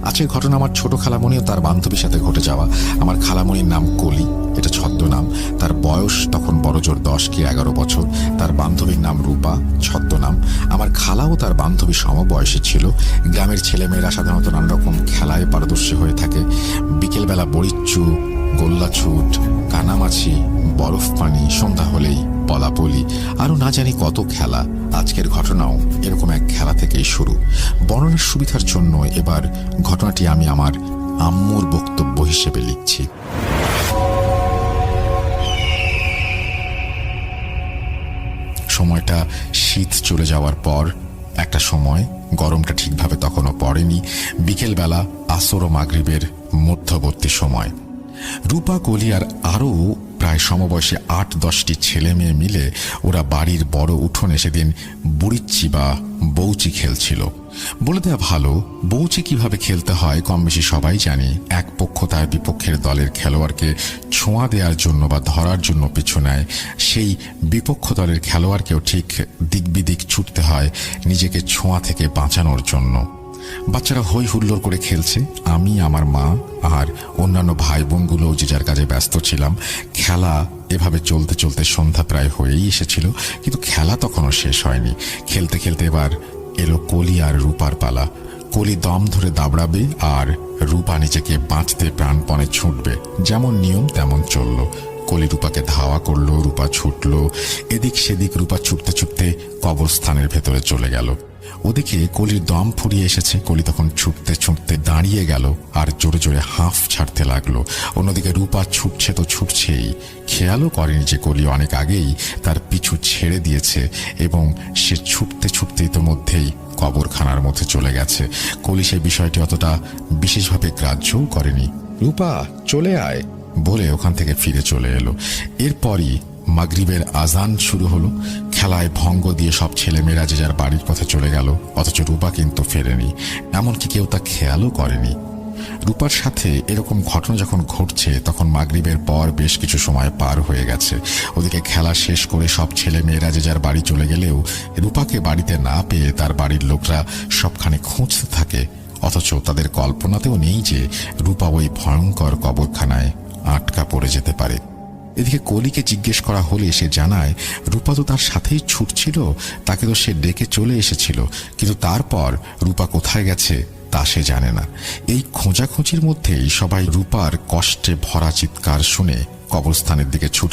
আজকের ঘটনা আমার ছোট খালামণি ও তার বান্ধবীর সাথে ঘটে যাওয়া। আমার খালামণির নাম কলি, এটা ছদ্মনাম। তার বয়স তখন বড়জোর 10 কি 11 বছর। তার বান্ধবীর নাম রূপা, ছদ্মনাম। আমার খালাও তার বান্ধবী সমবয়সী ছিল। গ্রামের ছেলেমেয়েরা সাধারণত নানা রকম খেলায় পারদর্শী হয়ে থাকে। বিকেলবেলা বড়িচ্চু, গোল্লাছুট, কানামাছি, বরফ পানি, সন্ধ্যা হলেই পলাপলি, আরও না জানি কত খেলা। আজকের ঘটনাও এরকম এক খেলা থেকেই শুরু। বর্ণনার সুবিধার জন্য এবার ঘটনাটি আমি আমার আম্মুর বক্তব্য হিসেবে লিখছি। সময়টা শীত চলে যাওয়ার পর একটা সময়, গরমটা ঠিকভাবে তখনও পড়েনি। বিকেলবেলা আসর ও মাগরিবের মধ্যবর্তী সময়। রূপা, কলি আর আরও প্রায় সমবয়সী 8-10টি ছেলে মেয়ে মিলে ওরা বাড়ির বড় উঠোনে সেদিন বুড়িচ্চি বা বৌচি খেলছিল। বলে দেওয়া ভালো, বৌচি কিভাবে খেলতে হয় কম বেশি সবাই জানি। এক পক্ষ তার বিপক্ষের দলের খেলোয়াড়কে ছোঁয়া দেওয়ার জন্য বা ধরার জন্য পিছু নেয়। সেই বিপক্ষ দলের খেলোয়াড়কেও ঠিক দিক বিদিক ছুটতে হয় নিজেকে ছোঁয়া থেকে বাঁচানোর জন্য। বাচ্চারা হই হুল্লোড় করে খেলছে। আমি, আমার মা আর অন্যান্য ভাই বোনগুলো যে যার কাজে ব্যস্ত ছিলাম। খেলা এভাবে চলতে চলতে সন্ধ্যা প্রায় হয়েই এসেছিল, কিন্তু খেলা তখনও শেষ হয়নি। খেলতে খেলতে এবার এলো কলি আর রূপার পালা। কলি দম ধরে দাবড়াবে আর রূপা নিজেকে বাঁচতে প্রাণপণে ছুটবে। যেমন নিয়ম তেমন চলল। কলি রূপাকে ধাওয়া করলো, রূপা ছুটল এদিক সেদিক। রূপা ছুটতে ছুটতে কবরস্থানের ভেতরে চলে গেল। ওদিকে কলির দম ফুরিয়ে এসেছে। কলি তখন ছুটতে ছুটতে দাঁড়িয়ে গেল আর জোরে জোরে হাঁফ ছাড়তে লাগলো। অন্যদিকে রূপা ছুটছে তো ছুটছেই, খেয়ালও করেনি যে কলি অনেক আগেই তার পিছু ছেড়ে দিয়েছে এবং সে ছুটতে ছুটতে ইতোমধ্যেই কবরখানার মধ্যে চলে গেছে। কলি সেই বিষয়টি অতটা বিশেষভাবে গ্রাহ্যও করেনি। রূপা, চলে আয় বলে ওখান থেকে ফিরে চলে এলো। এরপরই মাগরিবের আজান শুরু হলো। খেলায় ভঙ্গ দিয়ে সব ছেলেমেয়েরা যে যার বাড়ির পথে চলে গেল, অথচ রূপা কিন্তু ফেরেনি। এমনকি কেউ তা খেয়ালও করেনি। রূপার সাথে এরকম ঘটনা যখন ঘটছে তখন মাগরিবের পর বেশ কিছু সময় পার হয়ে গেছে। ওদিকে খেলা শেষ করে সব ছেলেমেয়েরা যে যার বাড়ি চলে গেলেও রূপাকে বাড়িতে না পেয়ে তার বাড়ির লোকরা সবখানে খুঁজতে থাকে। অথচ তাদের কল্পনাতেও নেই যে রূপা ওই ভয়ঙ্কর কবরখানায় আটকা পড়ে যেতে পারে। এদিকে কলিকে জিজ্ঞেস করা হলে সে জানায় রূপা তো তার সাথেই ছুটছিল, তাকে তো সে ডেকে চলে এসেছিল, কিন্তু তারপর রূপা কোথায় গেছে তা সে জানে না। এই খোঁজাখুঁজির মধ্যেই সবাই রূপার কষ্টে ভরা চিৎকার শুনে কবরস্থানের দিকে ছুটে